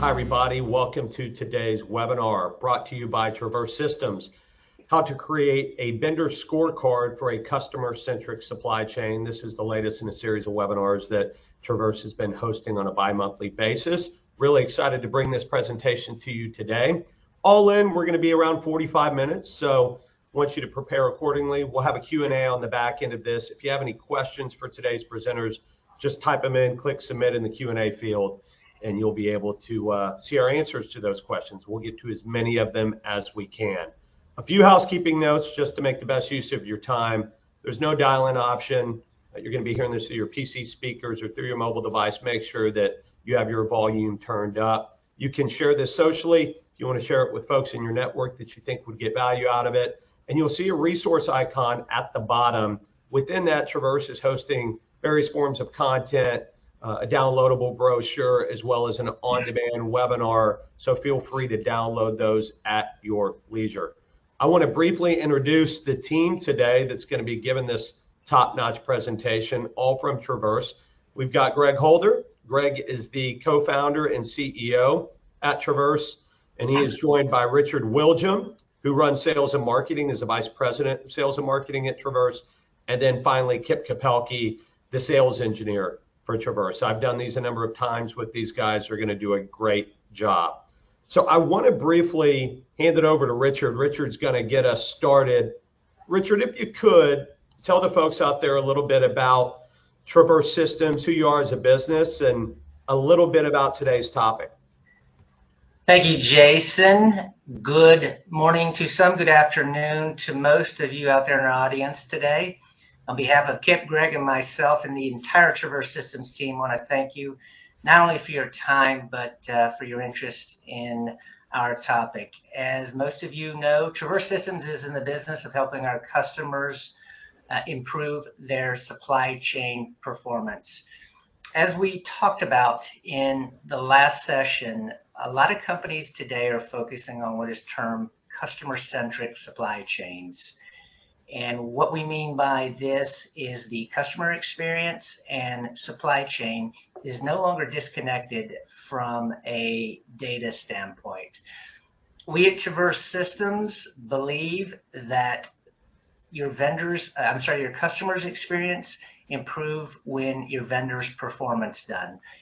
Hi, everybody. Welcome to today's webinar brought to you by Traverse Systems, how to create a vendor scorecard for a customer-centric supply chain. This is the latest in a series of webinars that Traverse has been hosting on a bi-monthly basis. Really excited to bring this presentation to you today. All in, we're going to be around 45 minutes, so I want you to prepare accordingly. We'll have a Q&A on the back end of this. If you have any questions for today's presenters, just type them in, click submit in the Q&A field, and you'll be able to see our answers to those questions. We'll get to as many of them as we can. A few housekeeping notes just to make the best use of your time. There's no dial-in option. You're going to be hearing this through your PC speakers or through your mobile device. Make sure that you have your volume turned up. You can share this socially if you want to share it with folks in your network that you think would get value out of it. And you'll see a resource icon at the bottom. Within that, Traverse is hosting various forms of content, a downloadable brochure, as well as an on-demand webinar. So feel free to download those at your leisure. I want to briefly introduce the team today that's going to be giving this top-notch presentation, all from Traverse. We've got Greg Holder. Greg is the co-founder and CEO at Traverse, and he is joined by Richard Wiljum, who runs sales and marketing as the vice president of sales and marketing at Traverse, and then finally Kip Kapelke, the sales engineer for Traverse. I've done these a number of times with these guys. They're going to do a great job. So I want to briefly hand it over to Richard. Richard's going to get us started. Richard, if you could, tell the folks out there a little bit about Traverse Systems, who you are as a business, and a little bit about today's topic. Thank you, Jason. Good morning to some, good afternoon to most of you out there in our audience today. On behalf of Kip, Greg, and myself, and the entire Traverse Systems team, I want to thank you not only for your time, but for your interest in our topic. As most of you know, Traverse Systems is in the business of helping our customers improve their supply chain performance. As we talked about in the last session, a lot of companies today are focusing on what is termed customer-centric supply chains. And what we mean by this is the customer experience and supply chain is no longer disconnected from a data standpoint. We at Traverse Systems believe that your customers' experience improve when your vendor's performance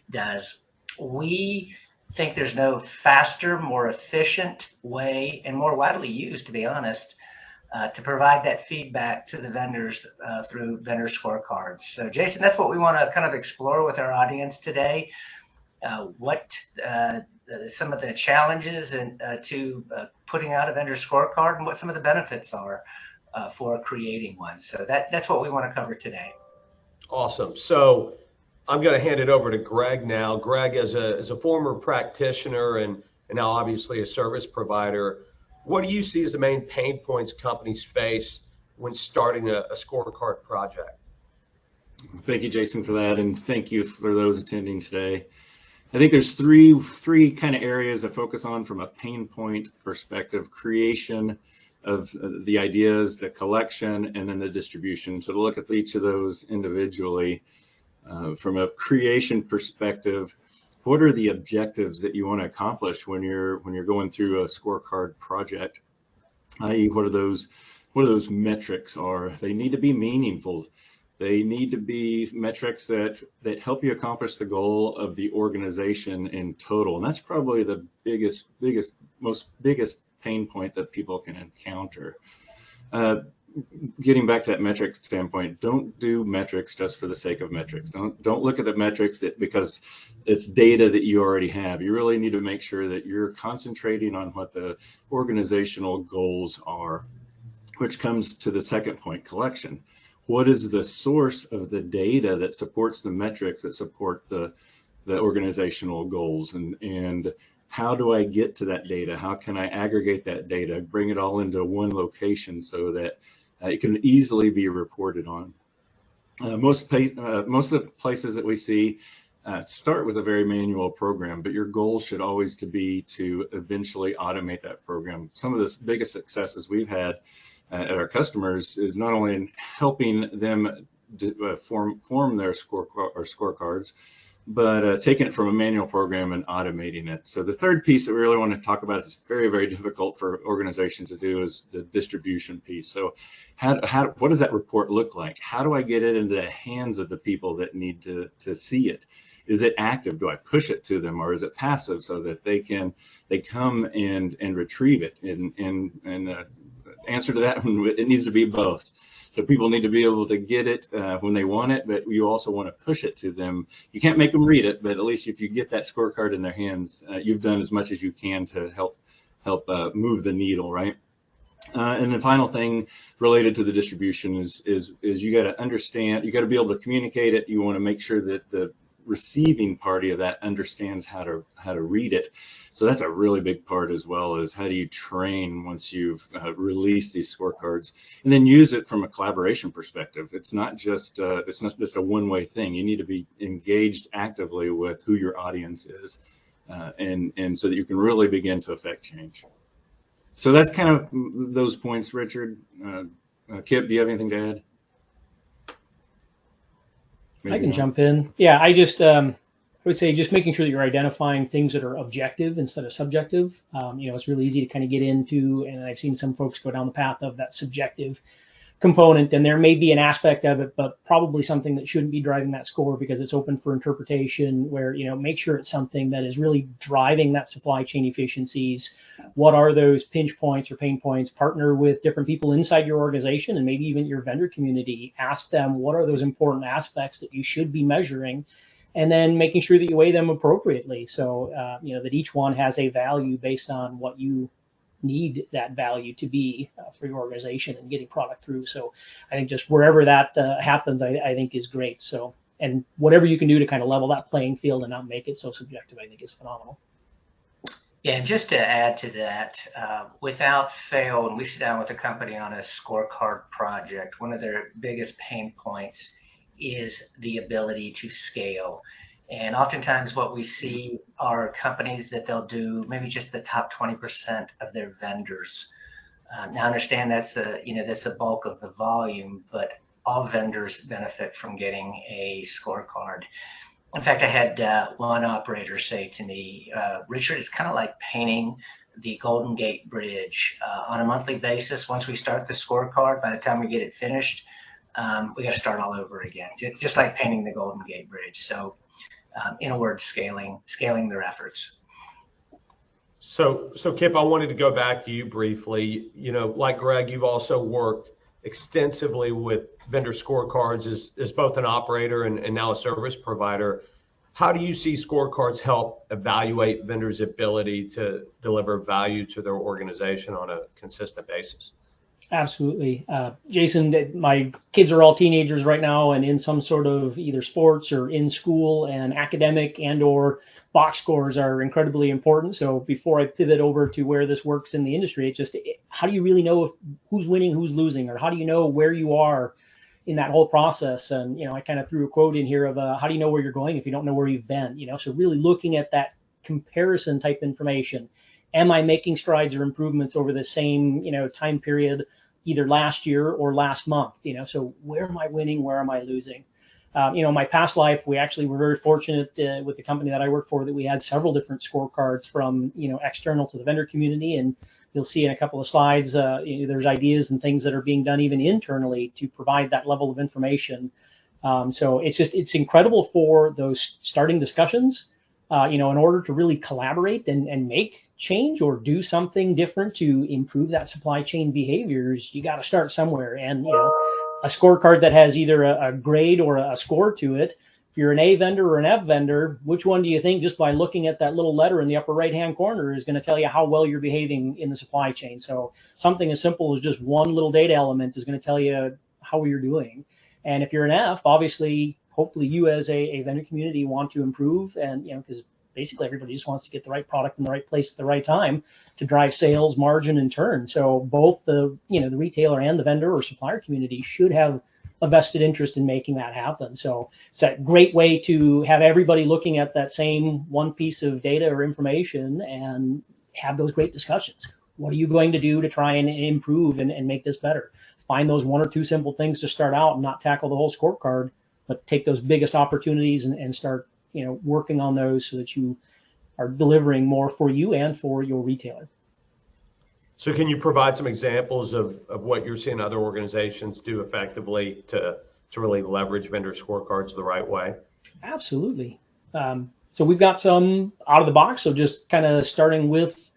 does. We think there's no faster, more efficient way, and more widely used, to be honest, to provide that feedback to the vendors through vendor scorecards. So Jason, that's what we want to kind of explore with our audience today. What some of the challenges to putting out a vendor scorecard and what some of the benefits are for creating one. So that's what we want to cover today. Awesome. So I'm going to hand it over to Greg now. Greg, as a former practitioner and now obviously a service provider, what do you see as the main pain points companies face when starting a scorecard project? Thank you, Jason, for that, and thank you for those attending today. I think there's three kind of areas to focus on from a pain point perspective: creation of the ideas, the collection, and then the distribution. So to look at each of those individually, from a creation perspective, what are the objectives that you want to accomplish when you're going through a scorecard project? I.e., what are those metrics are? They need to be meaningful. They need to be metrics that help you accomplish the goal of the organization in total. And that's probably the biggest pain point that people can encounter. Getting back to that metric standpoint, don't do metrics just for the sake of metrics. Don't look at the metrics because it's data that you already have. You really need to make sure that you're concentrating on what the organizational goals are, which comes to the second point: collection. What is the source of the data that supports the metrics that support the organizational goals, and how do I get to that data? How can I aggregate that data, bring it all into one location so that it can easily be reported on? Most of the places that we see start with a very manual program, but your goal should always be to eventually automate that program. Some of the biggest successes we've had at our customers is not only in helping them form their scorecards, but taking it from a manual program and automating it. So the third piece that we really want to talk about is very, very difficult for organizations to do is the distribution piece. So what does that report look like? How do I get it into the hands of the people that need to see it? Is it active? Do I push it to them, or is it passive so that they come and retrieve it? And answer to that one, it needs to be both. So people need to be able to get it when they want it, but you also want to push it to them. You can't make them read it, but at least if you get that scorecard in their hands, you've done as much as you can to help move the needle, right? And the final thing related to the distribution is you got to understand, you got to be able to communicate it. You want to make sure that the receiving party of that understands how to read it. So that's a really big part, as well as how do you train once you've released these scorecards, and then use it from a collaboration perspective. It's not just a one-way thing. You need to be engaged actively with who your audience is, and so that you can really begin to affect change. So that's kind of those points, Richard. Kip, do you have anything to add? Maybe I can jump in. Yeah, I would say just making sure that you're identifying things that are objective instead of subjective. It's really easy to kind of get into, and I've seen some folks go down the path of that subjective component, and there may be an aspect of it, but probably something that shouldn't be driving that score because it's open for interpretation, where, make sure it's something that is really driving that supply chain efficiencies. What are those pinch points or pain points? Partner with different people inside your organization and maybe even your vendor community. Ask them, what are those important aspects that you should be measuring? And then making sure that you weigh them appropriately. So, that each one has a value based on what you need that value to be for your organization and getting product through. So I think just wherever that happens, I think is great. So, and whatever you can do to kind of level that playing field and not make it so subjective, I think is phenomenal. Yeah, and just to add to that, without fail, when we sit down with a company on a scorecard project, one of their biggest pain points is the ability to scale. And oftentimes what we see are companies that they'll do maybe just the top 20% of their vendors. Now, understand that's the bulk of the volume, but all vendors benefit from getting a scorecard. In fact, I had one operator say to me, Richard, it's kind of like painting the Golden Gate Bridge on a monthly basis. Once we start the scorecard, by the time we get it finished, we got to start all over again, just like painting the Golden Gate Bridge. So in a word, scaling their efforts. So Kip, I wanted to go back to you briefly. Like Greg, you've also worked extensively with vendor scorecards as both an operator and now a service provider. How do you see scorecards help evaluate vendors' ability to deliver value to their organization on a consistent basis? Absolutely. Jason, my kids are all teenagers right now and in some sort of either sports or in school, and academic and or box scores are incredibly important. So before I pivot over to where this works in the industry, it's just, how do you really know who's winning, who's losing, or how do you know where you are in that whole process? And, I kind of threw a quote in here of how do you know where you're going if you don't know where you've been? So really looking at that comparison type information. Am I making strides or improvements over the same, time period, either last year or last month? So where am I winning? Where am I losing? My past life, we actually were very fortunate with the company that I work for that we had several different scorecards from, external to the vendor community. And you'll see in a couple of slides, there's ideas and things that are being done even internally to provide that level of information. So it's incredible for those starting discussions, in order to really collaborate and make change or do something different to improve that supply chain behaviors. You got to start somewhere. And, a scorecard that has either a grade or a score to it, if you're an A vendor or an F vendor, which one do you think, just by looking at that little letter in the upper right-hand corner, is going to tell you how well you're behaving in the supply chain? So something as simple as just one little data element is going to tell you how you're doing. And if you're an F, obviously, hopefully you as a vendor community want to improve, and, because basically everybody just wants to get the right product in the right place at the right time to drive sales, margin, and turn. So both the retailer and the vendor or supplier community should have a vested interest in making that happen. So it's a great way to have everybody looking at that same one piece of data or information and have those great discussions. What are you going to do to try and improve and make this better? Find those one or two simple things to start out and not tackle the whole scorecard, but take those biggest opportunities and start working on those so that you are delivering more for you and for your retailer. So can you provide some examples of what you're seeing other organizations do effectively to really leverage vendor scorecards the right way? Absolutely. So we've got some out of the box. So just kind of starting with,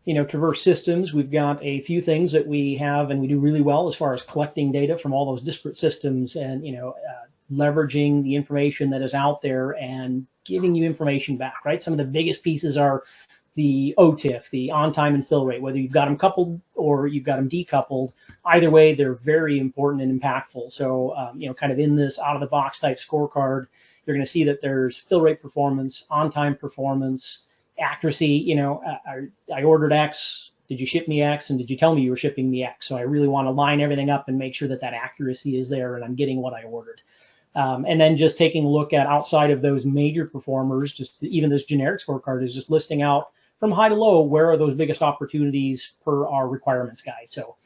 Traverse Systems, we've got a few things that we have and we do really well as far as collecting data from all those disparate systems and, leveraging the information that is out there and giving you information back, right? Some of the biggest pieces are the OTIF, the on-time and fill rate, whether you've got them coupled or you've got them decoupled. Either way, they're very important and impactful. So, kind of in this out-of-the-box type scorecard, you're going to see that there's fill rate performance, on-time performance, accuracy. I ordered X. Did you ship me X? And did you tell me you were shipping me X? So I really want to line everything up and make sure that accuracy is there and I'm getting what I ordered. And then just taking a look at outside of those major performers, just even this generic scorecard is just listing out from high to low, where are those biggest opportunities per our requirements guide. So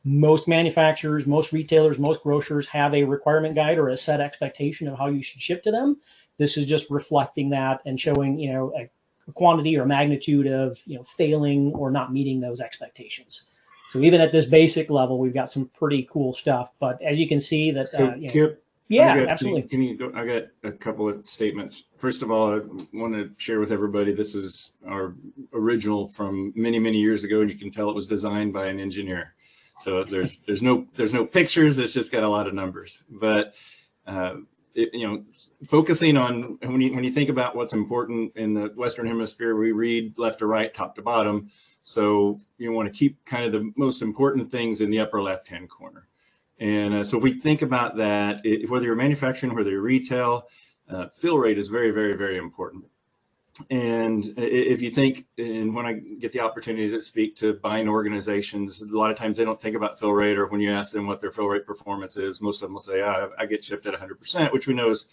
most manufacturers, most retailers, most grocers have a requirement guide or a set expectation of how you should ship to them. This is just reflecting that and showing, a quantity or magnitude of, failing or not meeting those expectations. So even at this basic level, we've got some pretty cool stuff. But as you can see that, Kip, absolutely. Can you go? I got a couple of statements. First of all, I want to share with everybody, this is our original from many, many years ago. And you can tell it was designed by an engineer. So there's no pictures. It's just got a lot of numbers. But focusing on when you think about what's important in the Western Hemisphere, we read left to right, top to bottom. So you want to keep kind of the most important things in the upper left-hand corner. And so if we think about that, whether you're manufacturing, whether you're retail, fill rate is very, very, very important. And if you think, and when I get the opportunity to speak to buying organizations, a lot of times they don't think about fill rate, or when you ask them what their fill rate performance is, most of them will say, I get shipped at 100%, which we know is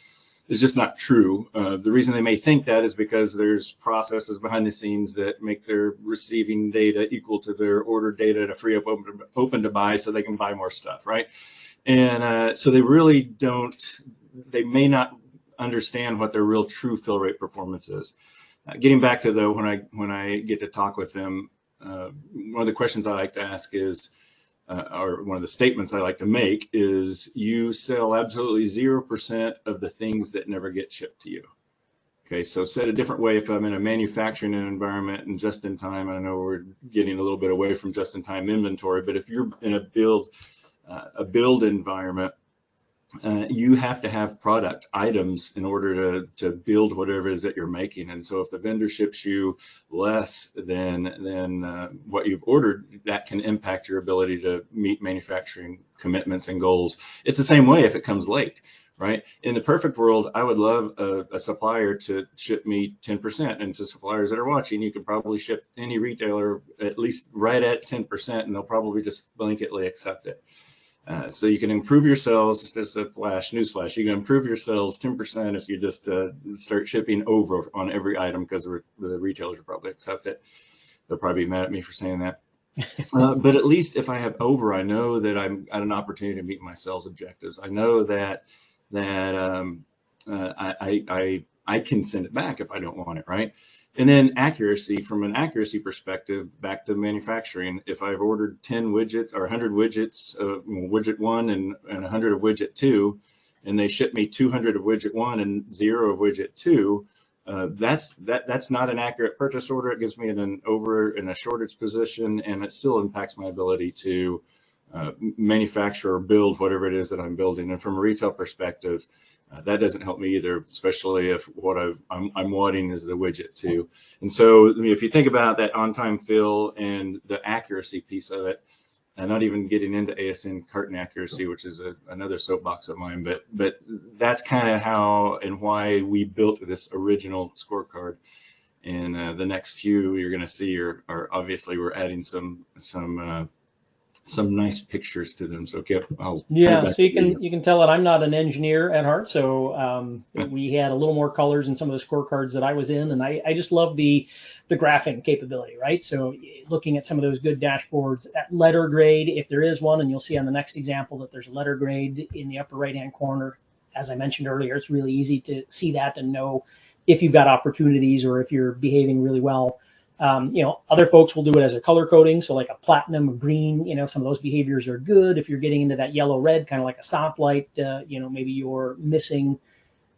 just not true. The reason they may think that is because there's processes behind the scenes that make their receiving data equal to their order data to free up open to buy so they can buy more stuff, right? And so they really don't, they may not understand what their real true fill rate performance is. Getting back to though, when I get to talk with them, one of the questions I like to ask is, or one of the statements I like to make is, you sell absolutely 0% of the things that never get shipped to you. Okay, so said a different way, if I'm in a manufacturing environment and just in time, I know we're getting a little bit away from just in time inventory, but if you're in a build environment, you have to have product items in order to build whatever it is that you're making. And so if the vendor ships you less than what you've ordered, that can impact your ability to meet manufacturing commitments and goals. It's the same way if it comes late, right? In the perfect world, I would love a supplier to ship me 10%. And to suppliers that are watching, you could probably ship any retailer at least right at 10%, and they'll probably just blanketly accept it. So you can improve your sales, just a newsflash, you can improve your sales 10% if you just start shipping over on every item, because the retailers will probably accept it. They'll probably be mad at me for saying that. But at least if I have over, I know that I'm at an opportunity to meet my sales objectives. I know that I can send it back if I don't want it, right? And then accuracy, from an accuracy perspective, back to manufacturing, if I've ordered 10 widgets or 100 widgets, widget 1 and 100 of widget 2, and they ship me 200 of widget 1 and 0 of widget 2, that's not an accurate purchase order. It gives me an over in a shortage position, and it still impacts my ability to manufacture or build whatever it is that I'm building. And from a retail perspective, that doesn't help me either, especially if what I'm wanting is the widget 2. And so, if you think about that on-time fill and the accuracy piece of it, and not even getting into ASN carton accuracy, which is another soapbox of mine, but that's kind of how and why we built this original scorecard. And the next few you're going to see are obviously we're adding some nice pictures to them. So Kip, so you can tell that I'm not an engineer at heart. So we had a little more colors in some of the scorecards that I was in, and I just love the graphing capability, right? So looking at some of those good dashboards at letter grade, if there is one, and you'll see on the next example that there's a letter grade in the upper right-hand corner, as I mentioned earlier, it's really easy to see that and know if you've got opportunities or if you're behaving really well. Other folks will do it as a color coding. So like a platinum, a green, some of those behaviors are good. If you're getting into that yellow red, kind of like a stoplight, maybe you're missing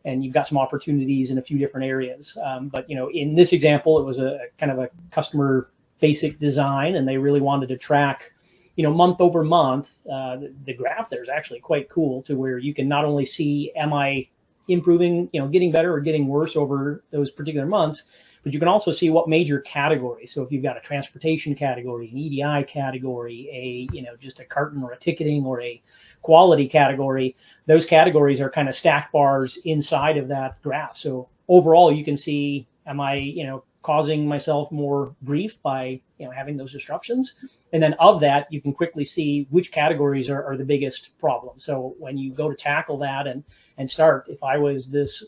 and you've got some opportunities in a few different areas. But in this example, it was a kind of a customer basic design, and they really wanted to track, month over month. The graph there is actually quite cool, to where you can not only see, am I improving, getting better or getting worse over those particular months, but you can also see what major category. So if you've got a transportation category, an EDI category, just a carton or a ticketing or a quality category, those categories are kind of stack bars inside of that graph. So overall, you can see, am I, causing myself more grief by, having those disruptions? And then of that, you can quickly see which categories are the biggest problem. So when you go to tackle that and start, if I was this,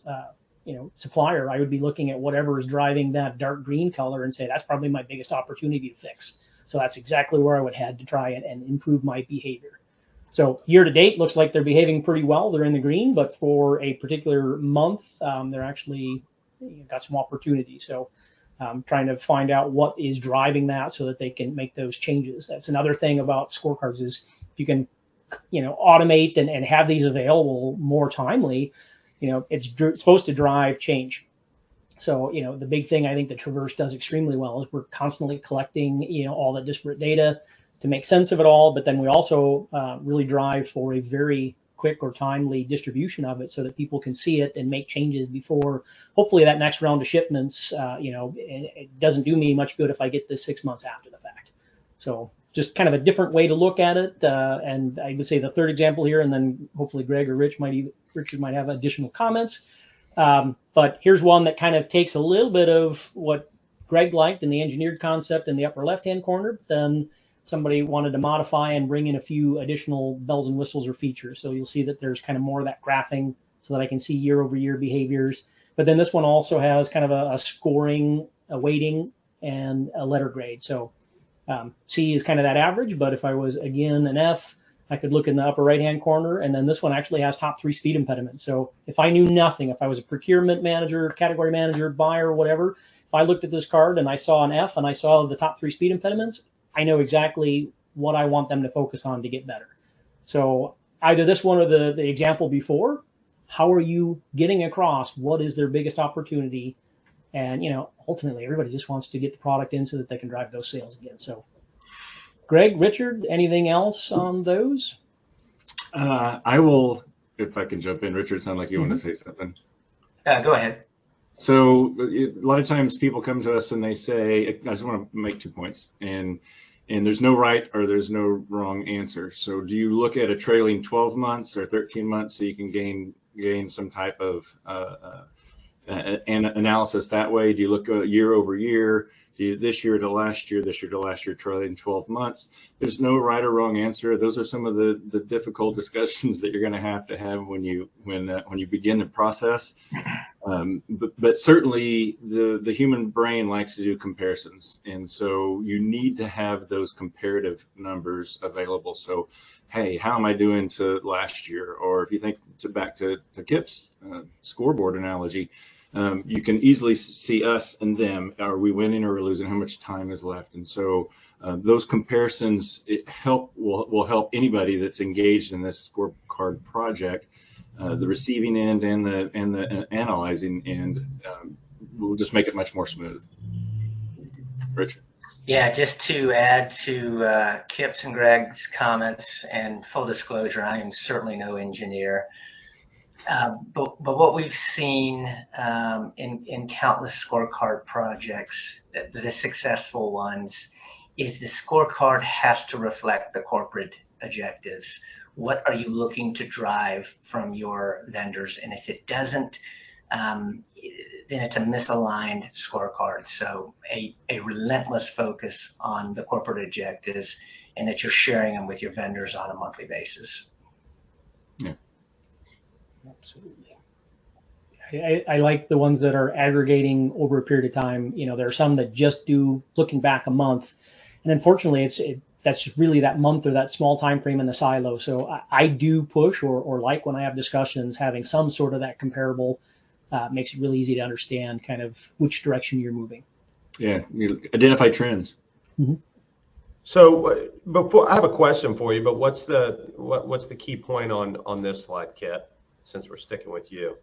supplier, I would be looking at whatever is driving that dark green color and say, that's probably my biggest opportunity to fix. So that's exactly where I would head to try and improve my behavior. So year to date, looks like they're behaving pretty well. They're in the green, but for a particular month, they're actually got some opportunity. So trying to find out what is driving that so that they can make those changes. That's another thing about scorecards, is if you can, automate and have these available more timely, it's supposed to drive change. So, the big thing I think that Traverse does extremely well is we're constantly collecting, all the disparate data to make sense of it all. But then we also really drive for a very quick or timely distribution of it so that people can see it and make changes before, hopefully, that next round of shipments. It doesn't do me much good if I get this 6 months after the fact. So just kind of a different way to look at it. And I would say the third example here, and then hopefully Greg or Richard might have additional comments. But here's one that kind of takes a little bit of what Greg liked in the engineered concept in the upper left-hand corner. Then somebody wanted to modify and bring in a few additional bells and whistles or features. So you'll see that there's kind of more of that graphing so that I can see year over year behaviors. But then this one also has kind of a scoring, a weighting, and a letter grade. So C is kind of that average, but if I was, again, an F, I could look in the upper right-hand corner, and then this one actually has top 3 speed impediments. So if I knew nothing, if I was a procurement manager, category manager, buyer, whatever, if I looked at this card and I saw an F and I saw the top 3 speed impediments, I know exactly what I want them to focus on to get better. So either this one or the example before, how are you getting across what is their biggest opportunity? And, ultimately, everybody just wants to get the product in so that they can drive those sales again. So, Greg, Richard, anything else on those? I will, if I can jump in. Richard, sound like you want to say something. Go ahead. So a lot of times people come to us and they say, I just want to make 2 points, and there's no right or there's no wrong answer. So do you look at a trailing 12 months or 13 months so you can gain some type of analysis that way? Do you look year over year? Do you this year to last year, trailing 12 months? There's no right or wrong answer. Those are some of the difficult discussions that you're going to have when you begin the process. But certainly the human brain likes to do comparisons, and so you need to have those comparative numbers available. So, hey, how am I doing to last year? Or if you think back to Kip's scoreboard analogy, you can easily see us and them. Are we winning or losing? How much time is left? And so those comparisons will help anybody that's engaged in this scorecard project. The receiving end and the analyzing end will just make it much more smooth. Richard. Yeah, just to add to Kip's and Greg's comments, and full disclosure, I am certainly no engineer. But what we've seen in countless scorecard projects, the successful ones, is the scorecard has to reflect the corporate objectives. What are you looking to drive from your vendors? And if it doesn't, then it's a misaligned scorecard. So a relentless focus on the corporate objectives, and that you're sharing them with your vendors on a monthly basis. Yeah. Absolutely. I like the ones that are aggregating over a period of time. There are some that just do looking back a month, and unfortunately, that's just really that month or that small time frame in the silo. So I do push or like when I have discussions, having some sort of that comparable makes it really easy to understand kind of which direction you're moving. Yeah, you identify trends. Mm-hmm. So before I have a question for you, but what's the key point on this slide, Kit, since we're sticking with you?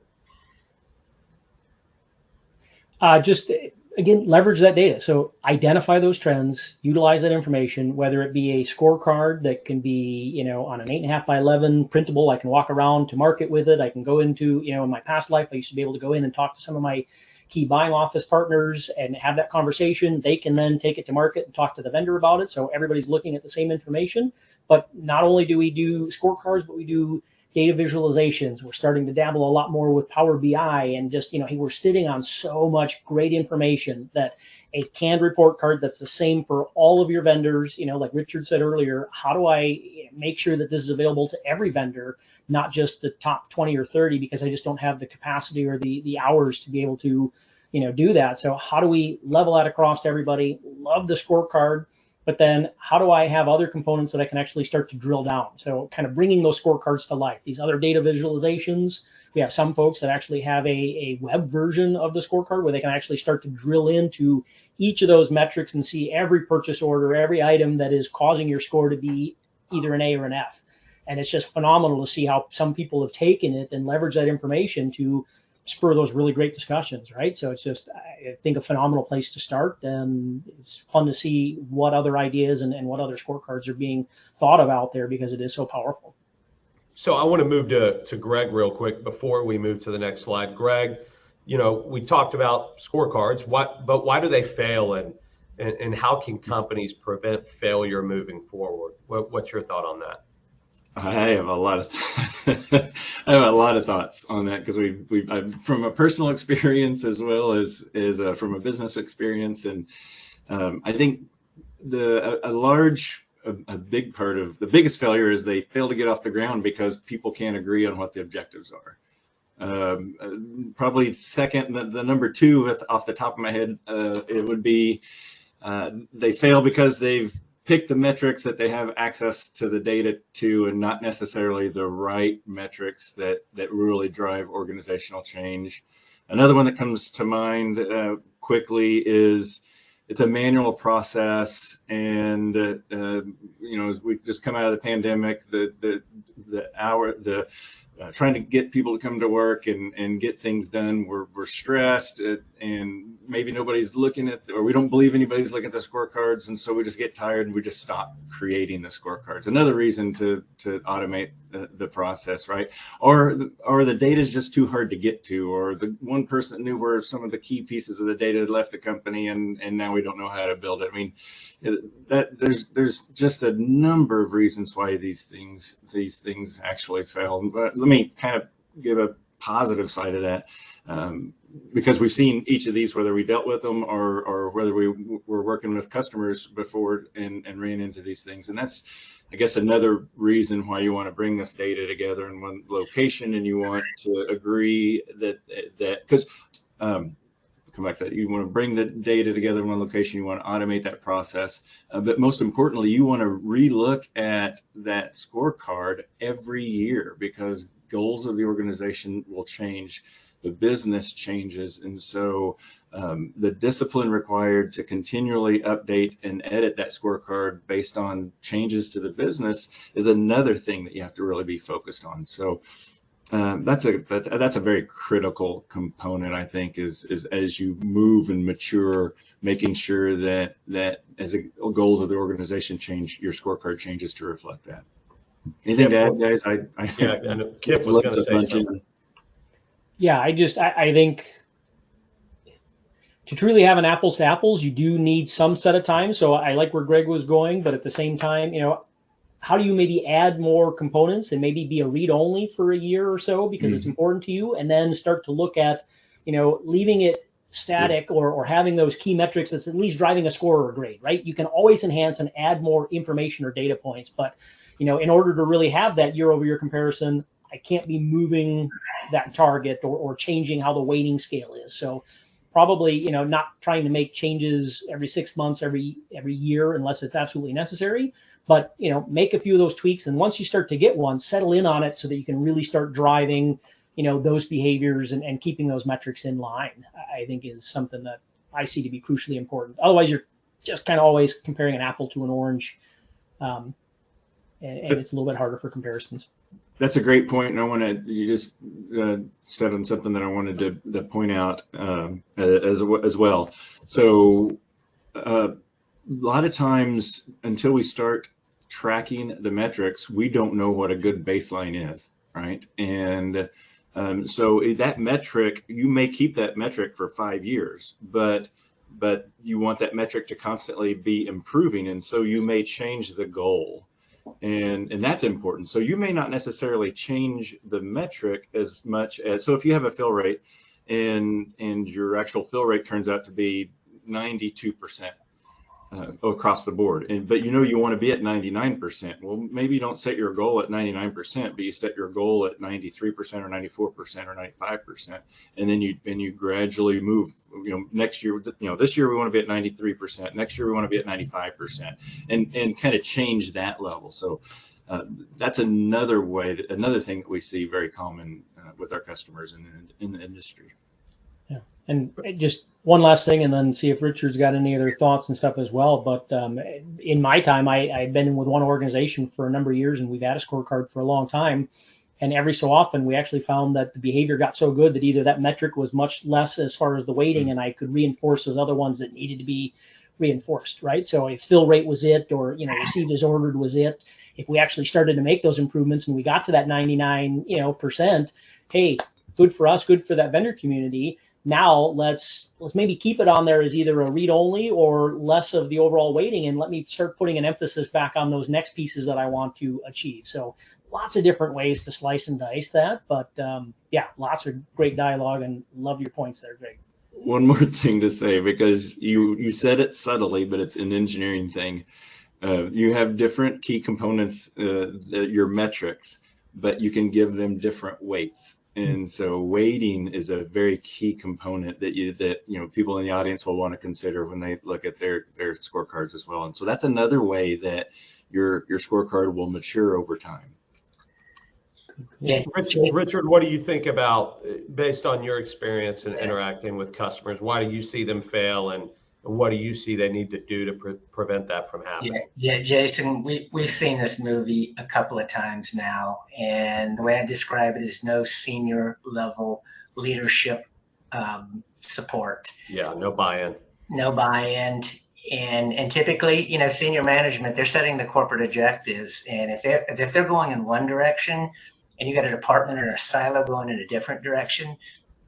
Just again, leverage that data. So identify those trends, utilize that information, whether it be a scorecard that can be, you know, on an 8.5 by 11 printable. I can walk around to market with it. I can go into, you know, in my past life, I used to be able to go in and talk to some of my key buying office partners and have that conversation. They can then take it to market and talk to the vendor about it. So everybody's looking at the same information. But not only do we do scorecards, but we do data visualizations. We're starting to dabble a lot more with Power BI and just, you know, hey, we're sitting on so much great information that a canned report card that's the same for all of your vendors, you know, like Richard said earlier, how do I make sure that this is available to every vendor, not just the top 20 or 30, because I just don't have the capacity or the hours to be able to, you know, do that. So how do we level that across to everybody? Love the scorecard. But then how do I have other components that I can actually start to drill down? So kind of bringing those scorecards to life, these other data visualizations. We have some folks that actually have a web version of the scorecard where they can actually start to drill into each of those metrics and see every purchase order, every item that is causing your score to be either an A or an F. And it's just phenomenal to see how some people have taken it and leveraged that information to spur those really great discussions, right? So it's just, I think, a phenomenal place to start, and it's fun to see what other ideas and what other scorecards are being thought of out there because it is so powerful. So I want to move to Greg real quick before we move to the next slide. Greg, you know, we talked about scorecards, but why do they fail, and how can companies prevent failure moving forward? What's your thought on that? I have a lot of thoughts on that, because we from a personal experience as well as from a business experience, and I think a big part of the biggest failure is they fail to get off the ground because people can't agree on what the objectives are. Probably second, the number two off the top of my head, it would be they fail because they've pick the metrics that they have access to the data to, and not necessarily the right metrics that really drive organizational change. Another one that comes to mind quickly is it's a manual process, and you know, as we just come out of the pandemic, trying to get people to come to work and get things done, we're stressed, and maybe nobody's looking at, or we don't believe anybody's looking at the scorecards, and so we just get tired and we just stop creating the scorecards. Another reason to automate the process, right? Or the data is just too hard to get to, or the one person that knew where some of the key pieces of the data had left the company, and now we don't know how to build it. I mean, that there's just a number of reasons why these things actually fail. But let me kind of give a positive side of that, because we've seen each of these, whether we dealt with them or whether we were working with customers before and ran into these things. And that's, I guess, another reason why you want to bring this data together in one location, and you want to agree that because come back to that, you want to bring the data together in one location, you want to automate that process, but most importantly, you want to relook at that scorecard every year, because goals of the organization will change, the business changes, and so the discipline required to continually update and edit that scorecard based on changes to the business is another thing that you have to really be focused on. So that's a very critical component, I think, is as you move and mature, making sure that as the goals of the organization change, your scorecard changes to reflect that. Anything to add, guys? Yeah, and Kip was going to say something. Yeah, I think to truly have an apples to apples, you do need some set of time. So I like where Greg was going, but at the same time, you know, how do you maybe add more components and maybe be a read only for a year or so because it's important to you, and then start to look at, you know, leaving it static or having those key metrics that's at least driving a score or a grade, right? You can always enhance and add more information or data points, but, you know, in order to really have that year over year comparison, I can't be moving that target or changing how the weighting scale is. So probably, you know, not trying to make changes every 6 months, every year, unless it's absolutely necessary. But, you know, make a few of those tweaks. And once you start to get one, settle in on it so that you can really start driving, you know, those behaviors and keeping those metrics in line, I think is something that I see to be crucially important. Otherwise, you're just kind of always comparing an apple to an orange. And it's a little bit harder for comparisons. That's a great point, and I want to, you just said on something that I wanted to point out as well. So a lot of times, until we start tracking the metrics, we don't know what a good baseline is, right? And so that metric, you may keep that metric for 5 years, but you want that metric to constantly be improving, and so you may change the goal. And that's important. So you may not necessarily change the metric as much as, so if you have a fill rate and your actual fill rate turns out to be 92% across the board, but you know you want to be at 99%. Well, maybe you don't set your goal at 99%, but you set your goal at 93% or 94% or 95%, and then you gradually move. You know, next year, you know, this year we want to be at 93%. Next year we want to be at 95%, and kind of change that level. So that's another way, another thing that we see very common with our customers in the industry. Yeah, and just one last thing, and then see if Richard's got any other thoughts and stuff as well. But in my time, I've been with one organization for a number of years, and we've had a scorecard for a long time. And every so often, we actually found that the behavior got so good that either that metric was much less as far as the weighting, and I could reinforce those other ones that needed to be reinforced, right? So if fill rate was it, or, you know, received as ordered was it, if we actually started to make those improvements and we got to that 99, you know, %, hey, good for us, good for that vendor community. Now let's maybe keep it on there as either a read only or less of the overall weighting, and let me start putting an emphasis back on those next pieces that I want to achieve. So lots of different ways to slice and dice that, but yeah, lots of great dialogue, and love your points there, Greg. One more thing to say, because you said it subtly, but it's an engineering thing. You have different key components, your metrics, but you can give them different weights. And so weighting is a very key component that you know people in the audience will want to consider when they look at their scorecards as well. And so that's another way that your scorecard will mature over time. Yeah. Richard, what do you think about, based on your experience in interacting with customers, why do you see them fail, and what do you see they need to do to prevent that from happening? Yeah, Jason, we've seen this movie a couple of times now, and the way I describe it is no senior level leadership support. Yeah, no buy-in. No buy-in. And typically, you know, senior management, they're setting the corporate objectives, and if they're going in one direction, and you got a department or a silo going in a different direction,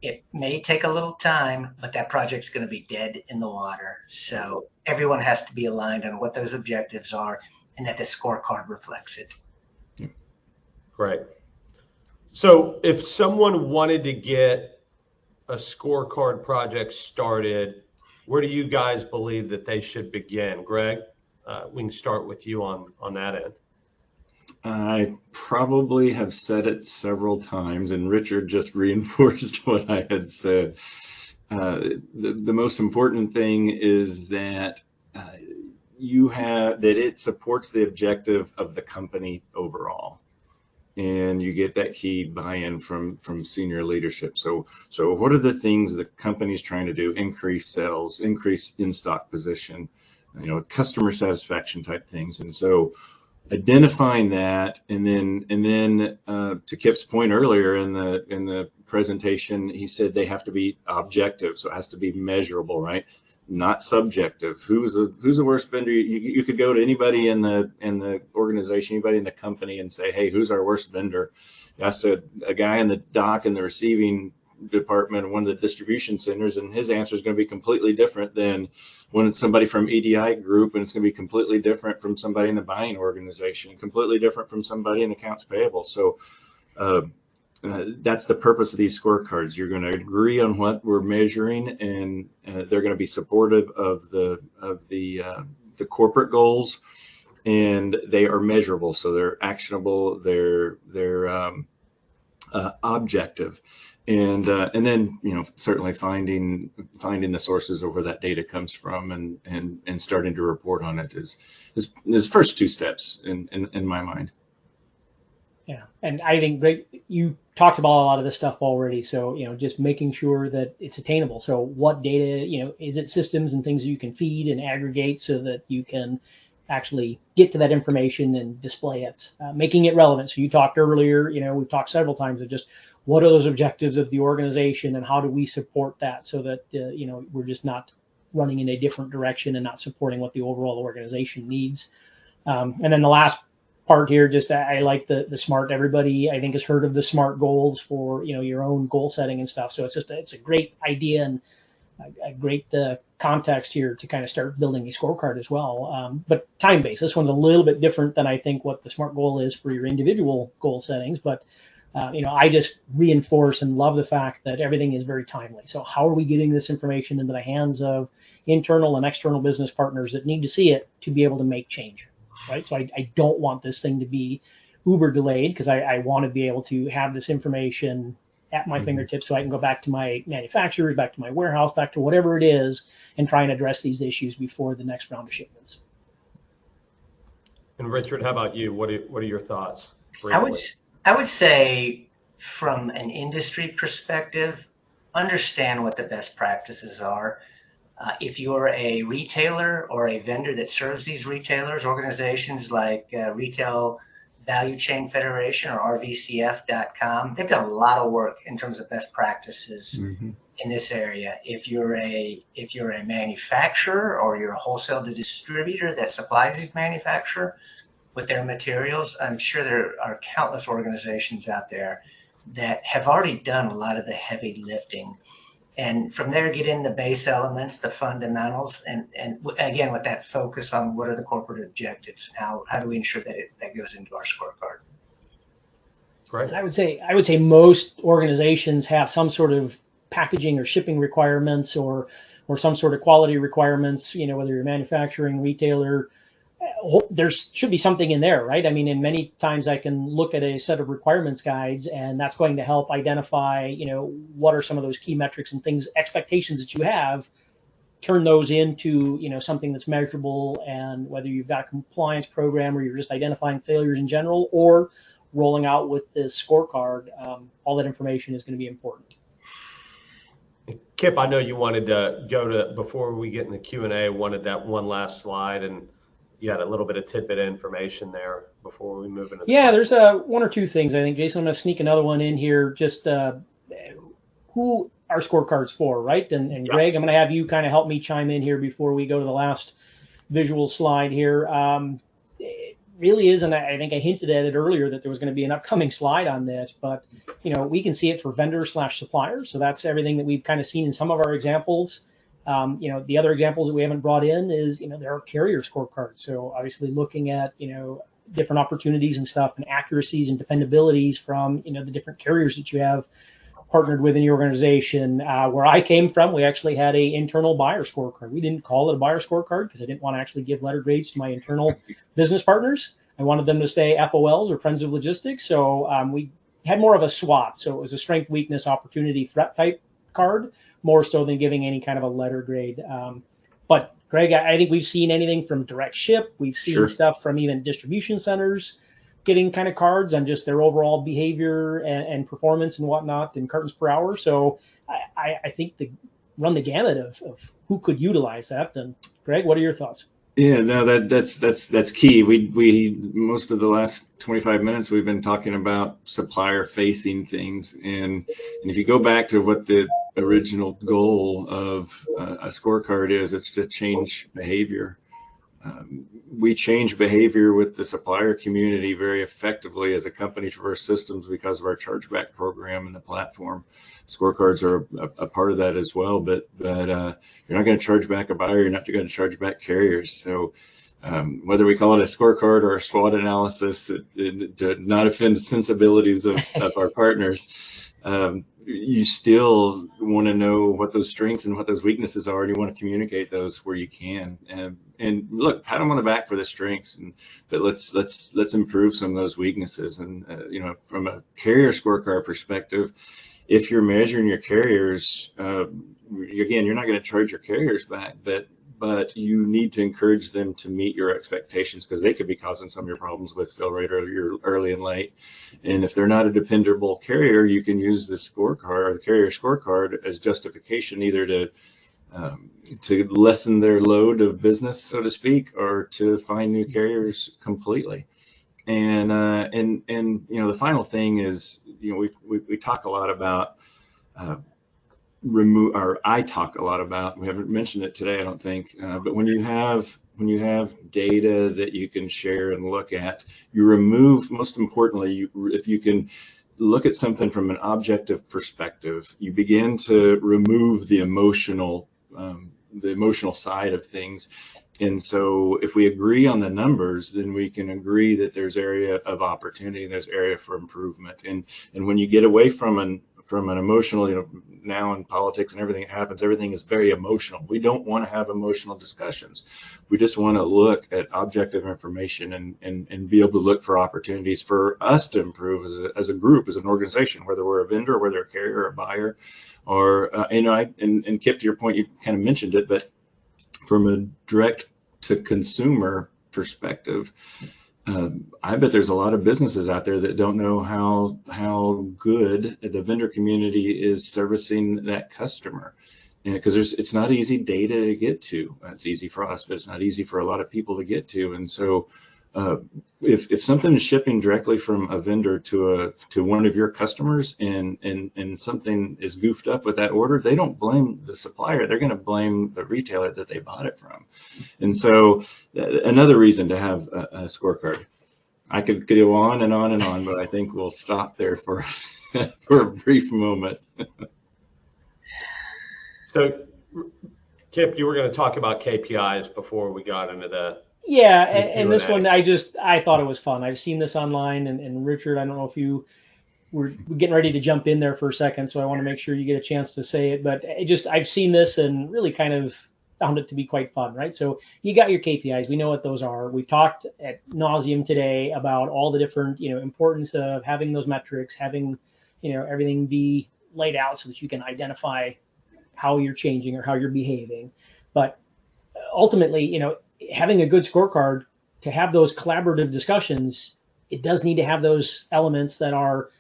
it may take a little time, but that project's going to be dead in the water. So everyone has to be aligned on what those objectives are, and that the scorecard reflects it. Great. So if someone wanted to get a scorecard project started, where do you guys believe that they should begin? Greg, we can start with you on that end. I probably have said it several times, and Richard just reinforced what I had said. The most important thing is that it supports the objective of the company overall, and you get that key buy-in from senior leadership. So what are the things the company's trying to do? Increase sales, increase in-stock position, you know, customer satisfaction type things. And so identifying that, and then to Kip's point earlier in the presentation, he said they have to be objective, so it has to be measurable, right? Not subjective. Who's the worst vendor? You could go to anybody in the organization, anybody in the company, and say, hey, who's our worst vendor? Ask a guy in the dock in the receiving department of one of the distribution centers, and his answer is going to be completely different than when it's somebody from EDI group, and it's going to be completely different from somebody in the buying organization, completely different from somebody in accounts payable. So that's the purpose of these scorecards. You're going to agree on what we're measuring, and they're going to be supportive of the corporate goals, and they are measurable, so they're actionable, they're objective. And then, you know, certainly finding the sources of where that data comes from and starting to report on it is first two steps in my mind. Yeah, and I think you talked about a lot of this stuff already. So, you know, just making sure that it's attainable. So what data, you know, is it systems and things that you can feed and aggregate so that you can actually get to that information and display it, making it relevant. So you talked earlier, you know, we've talked several times of just what are those objectives of the organization and how do we support that so that, you know, we're just not running in a different direction and not supporting what the overall organization needs. And then the last part here, just I like the SMART. Everybody I think has heard of the SMART goals for, you know, your own goal setting and stuff. So it's a great idea and a great context here to kind of start building a scorecard as well. But time-based, this one's a little bit different than I think what the SMART goal is for your individual goal settings. But you know, I just reinforce and love the fact that everything is very timely. So how are we getting this information into the hands of internal and external business partners that need to see it to be able to make change? Right. So I don't want this thing to be uber delayed because I want to be able to have this information at my fingertips so I can go back to my manufacturers, back to my warehouse, back to whatever it is, and try and address these issues before the next round of shipments. And Richard, how about you? What are your thoughts? I would say from an industry perspective, understand what the best practices are. If you're a retailer or a vendor that serves these retailers, organizations like Retail Value Chain Federation or rvcf.com, they've done a lot of work in terms of best practices in this area. If you're a manufacturer or you're a wholesale distributor that supplies these manufacturers with their materials, I'm sure there are countless organizations out there that have already done a lot of the heavy lifting. And from there, get in the base elements, the fundamentals, and again, with that focus on what are the corporate objectives, how do we ensure that that goes into our scorecard. Great. And I would say most organizations have some sort of packaging or shipping requirements or some sort of quality requirements. You know, whether you're manufacturing, retailer, there should be something in there, right? I mean, and many times I can look at a set of requirements guides, and that's going to help identify, you know, what are some of those key metrics and things, expectations that you have, turn those into, you know, something that's measurable. And whether you've got a compliance program or you're just identifying failures in general or rolling out with this scorecard, all that information is going to be important. Kip, I know you wanted to go to, before we get in the Q&A, wanted that one last slide, and you had a little bit of tidbit information there before we move into. Yeah, there's one or two things. I think, Jason, I'm going to sneak another one in here. Just who are scorecards for, right? And Greg, I'm going to have you kind of help me chime in here before we go to the last visual slide here. It really is, and I think I hinted at it earlier that there was going to be an upcoming slide on this, but you know, we can see it for vendors/suppliers. So that's everything that we've kind of seen in some of our examples. You know, the other examples that we haven't brought in is, you know, there are carrier scorecards. So obviously looking at, you know, different opportunities and stuff and accuracies and dependabilities from, you know, the different carriers that you have partnered with in your organization. Where I came from, we actually had a internal buyer scorecard. We didn't call it a buyer scorecard because I didn't want to actually give letter grades to my internal business partners. I wanted them to stay FOLs or Friends of Logistics. So we had more of a SWOT. So it was a strength, weakness, opportunity, threat type card, more so than giving any kind of a letter grade. But Greg, I think we've seen anything from direct ship. We've seen stuff from even distribution centers getting kind of cards on just their overall behavior and performance and whatnot and cartons per hour. So I think run the gamut of who could utilize that. And Greg, what are your thoughts? Yeah, no, that's key. We most of the last 25 minutes we've been talking about supplier facing things, and if you go back to what the original goal of a scorecard is, it's to change behavior. We change behavior with the supplier community very effectively as a company, Traverse Systems, because of our chargeback program and the platform. Scorecards are a part of that as well, but you're not going to charge back a buyer, you're not going to charge back carriers. So whether we call it a scorecard or a SWOT analysis, to not offend the sensibilities of our partners, you still want to know what those strengths and what those weaknesses are, and you want to communicate those where you can. And look, pat them on the back for the strengths, but let's improve some of those weaknesses. And you know, from a carrier scorecard perspective, if you're measuring your carriers, again, you're not going to charge your carriers back, but you need to encourage them to meet your expectations, because they could be causing some of your problems with fill rate or you're early and late. And if they're not a dependable carrier, you can use the scorecard, the carrier scorecard, as justification, either to lessen their load of business, so to speak, or to find new carriers completely. And the final thing is, we talk a lot about I talk a lot about, we haven't mentioned it today, I don't think, but when you have data that you can share and look at, you remove, most importantly, if you can look at something from an objective perspective, you begin to remove the emotional side of things. And so if we agree on the numbers, then we can agree that there's area of opportunity and there's area for improvement. And when you get away from an emotional, now in politics and everything that happens, everything is very emotional. We don't want to have emotional discussions. We just want to look at objective information and be able to look for opportunities for us to improve as a group, as an organization, whether we're a vendor, or whether a carrier or a buyer, or, and Kip, to your point, you kind of mentioned it, but from a direct to consumer perspective, I bet there's a lot of businesses out there that don't know how good the vendor community is servicing that customer, because it's not easy data to get to. It's easy for us, but it's not easy for a lot of people to get to. And so if something is shipping directly from a vendor to one of your customers, and something is goofed up with that order, they don't blame the supplier. They're going to blame the retailer that they bought it from. And so another reason to have a scorecard. I could go on and on and on, but I think we'll stop there for a brief moment. So, Kip, you were going to talk about KPIs before we got into the. Yeah, and this one, I thought it was fun. I've seen this online, and Richard, I don't know if you were getting ready to jump in there for a second, so I want to make sure you get a chance to say it. But I've seen this and really kind of found it to be quite fun, right? So you got your KPIs. We know what those are. We talked ad nauseum today about all the different, importance of having those metrics, having, everything be laid out so that you can identify how you're changing or how you're behaving. But ultimately, having a good scorecard, to have those collaborative discussions, it does need to have those elements that are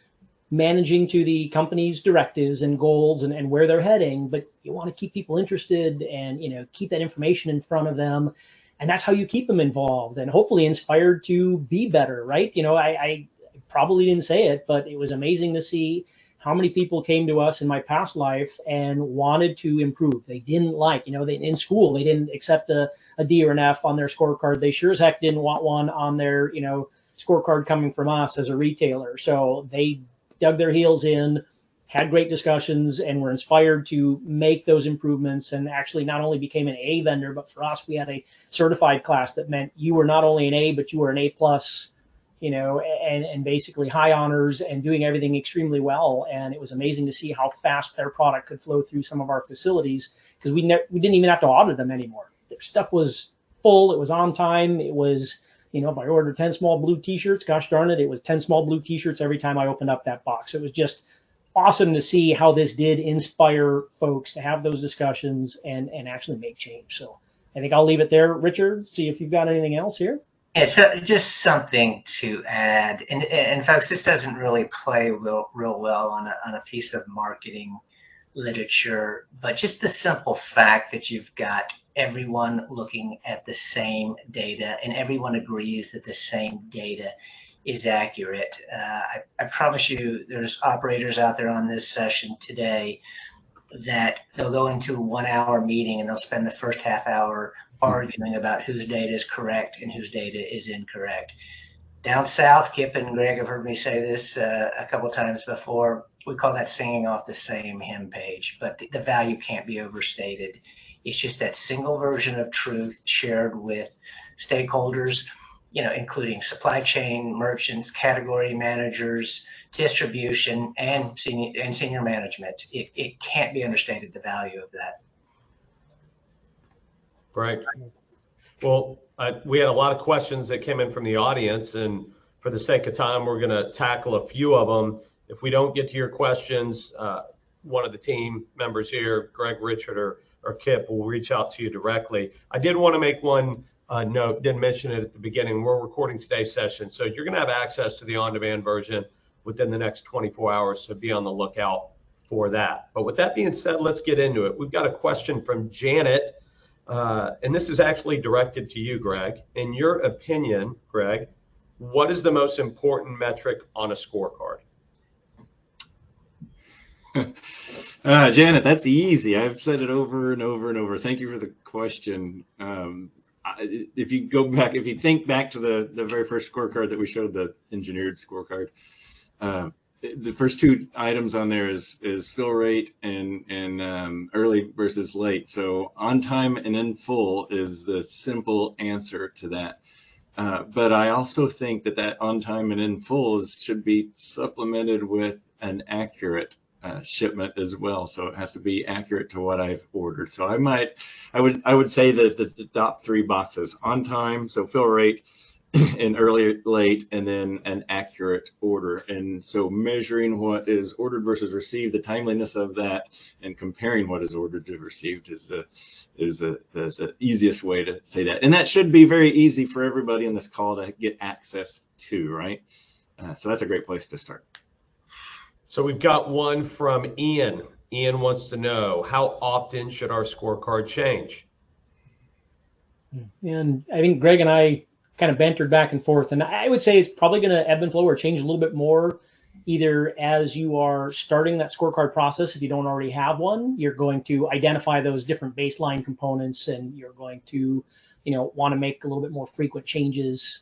managing to the company's directives and goals and where they're heading, but you want to keep people interested and, keep that information in front of them. And that's how you keep them involved and hopefully inspired to be better, right? I probably didn't say it, but it was amazing to see how many people came to us in my past life and wanted to improve. They didn't like, in school, they didn't accept a D or an F on their scorecard. They sure as heck didn't want one on their, scorecard coming from us as a retailer. So they dug their heels in, had great discussions, and were inspired to make those improvements, and actually not only became an A vendor, but for us, we had a certified class that meant you were not only an A, but you were an A+, and basically high honors and doing everything extremely well. And it was amazing to see how fast their product could flow through some of our facilities, because we didn't even have to audit them anymore. Their stuff was full. It was on time. It was, if I ordered 10 small blue t-shirts, gosh darn it, it was 10 small blue t-shirts every time I opened up that box. It was just awesome to see how this did inspire folks to have those discussions and actually make change. So I think I'll leave it there. Richard, see if you've got anything else here. Yeah, so just something to add, and folks, this doesn't really play real well on a piece of marketing literature, but just the simple fact that you've got everyone looking at the same data and everyone agrees that the same data is accurate. I promise you, there's operators out there on this session today that they'll go into a 1 hour meeting and they'll spend the first half hour arguing about whose data is correct and whose data is incorrect. Down south, Kip and Greg have heard me say this a couple of times before. We call that singing off the same hymn page, but the value can't be overstated. It's just that single version of truth shared with stakeholders, including supply chain, merchants, category managers, distribution, and senior management. It can't be understated, the value of that. Right. Well, we had a lot of questions that came in from the audience, and for the sake of time, we're going to tackle a few of them. If we don't get to your questions, one of the team members here, Greg, Richard, or Kip, will reach out to you directly. I did want to make one note, didn't mention it at the beginning. We're recording today's session, so you're going to have access to the on-demand version within the next 24 hours, so be on the lookout for that. But with that being said, let's get into it. We've got a question from Janet, and this is actually directed to you, Greg. In your opinion, Greg, what is the most important metric on a scorecard? Janet, that's easy. I've said it over and over and over. Thank you for the question. If you think back to the very first scorecard that we showed, the engineered scorecard, the first two items on there is fill rate and early versus late. So on time and in full is the simple answer to that. But I also think that on time and in full should be supplemented with an accurate shipment as well. So it has to be accurate to what I've ordered. So I would say that the top three boxes: on time, so fill rate, and early, late, and then an accurate order. And so measuring what is ordered versus received, the timeliness of that, and comparing what is ordered to received is the easiest way to say that. And that should be very easy for everybody in this call to get access to, right? So that's a great place to start. So we've got one from Ian. Ian wants to know, how often should our scorecard change? And I think Greg and I kind of bantered back and forth, and I would say it's probably going to ebb and flow or change a little bit more, either as you are starting that scorecard process. If you don't already have one, you're going to identify those different baseline components, and you're going to, want to make a little bit more frequent changes.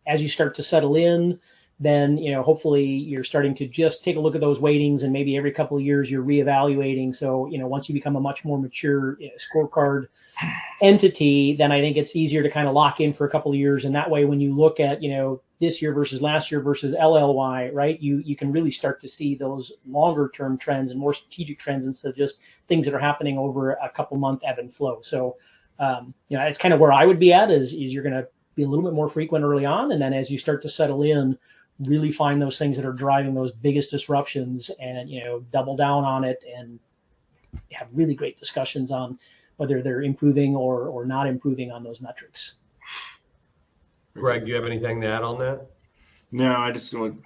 As you start to settle in, then, hopefully you're starting to just take a look at those weightings, and maybe every couple of years you're reevaluating. So, once you become a much more mature scorecard entity, then I think it's easier to kind of lock in for a couple of years. And that way, when you look at, this year versus last year versus LLY, right, you can really start to see those longer term trends and more strategic trends instead of just things that are happening over a couple month ebb and flow. So, it's kind of where I would be at is you're going to be a little bit more frequent early on. And then as you start to settle in, really find those things that are driving those biggest disruptions and, double down on it and have really great discussions on whether they're improving or not improving on those metrics. Greg, do you have anything to add on that? No, I just want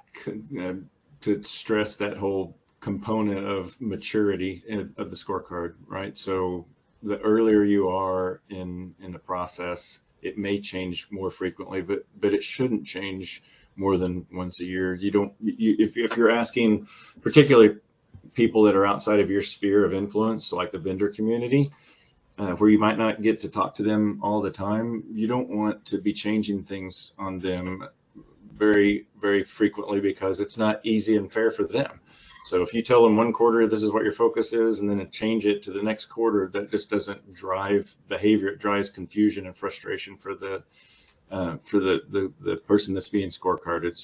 to stress that whole component of maturity of the scorecard, right? So the earlier you are in the process, it may change more frequently, but it shouldn't change more than once a year. If you're asking particularly people that are outside of your sphere of influence, like the vendor community, where you might not get to talk to them all the time, you don't want to be changing things on them very, very frequently, because it's not easy and fair for them. So if you tell them one quarter, this is what your focus is, and then change it to the next quarter, that just doesn't drive behavior. It drives confusion and frustration for the person that's being scorecarded,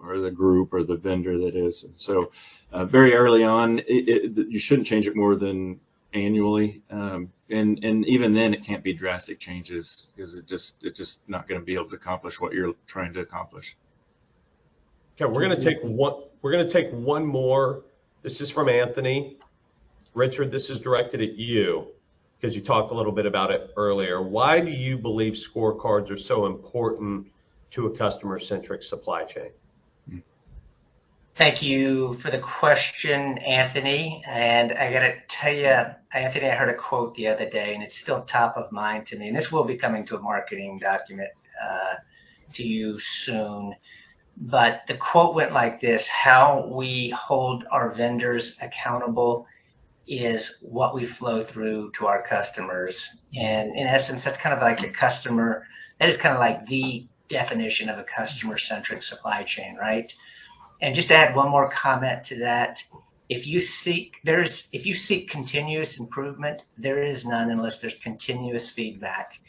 or the group or the vendor that is. And so very early on, you shouldn't change it more than annually. And even then it can't be drastic changes, because it's just not going to be able to accomplish what you're trying to accomplish. Okay, we're going to take one more. This is from Anthony. Richard, this is directed at you, because you talked a little bit about it earlier. Why do you believe scorecards are so important to a customer-centric supply chain? Thank you for the question, Anthony. And I got to tell you, Anthony, I heard a quote the other day, and it's still top of mind to me. And this will be coming to a marketing document to you soon. But the quote went like this: how we hold our vendors accountable is what we flow through to our customers. And in essence, that's kind of like that is kind of like the definition of a customer-centric supply chain, right? And just to add one more comment to that, if you seek continuous improvement, there is none unless there's continuous feedback.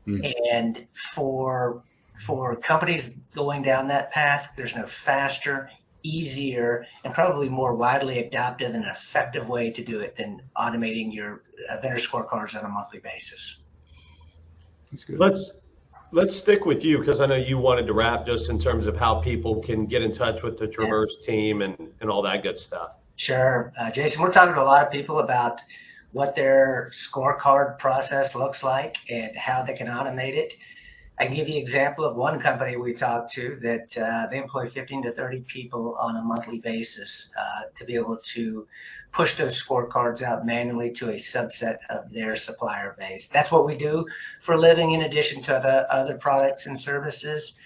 And for companies going down that path, there's no faster, easier, and probably more widely adopted and effective way to do it than automating your vendor scorecards on a monthly basis. That's good. Let's stick with you because I know you wanted to wrap just in terms of how people can get in touch with the Traverse team and all that good stuff. Sure. Jason, we're talking to a lot of people about what their scorecard process looks like and how they can automate it. I can give you an example of one company we talked to that they employ 15 to 30 people on a monthly basis to be able to push those scorecards out manually to a subset of their supplier base. That's what we do for a living in addition to the other products and services.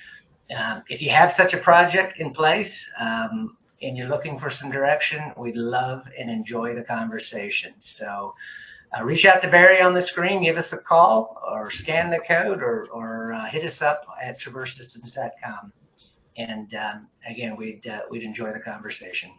If you have such a project in place and you're looking for some direction, we'd love and enjoy the conversation. So reach out to Barry on the screen, give us a call or scan the code or hit us up at traversesystems.com. And again, we'd enjoy the conversation.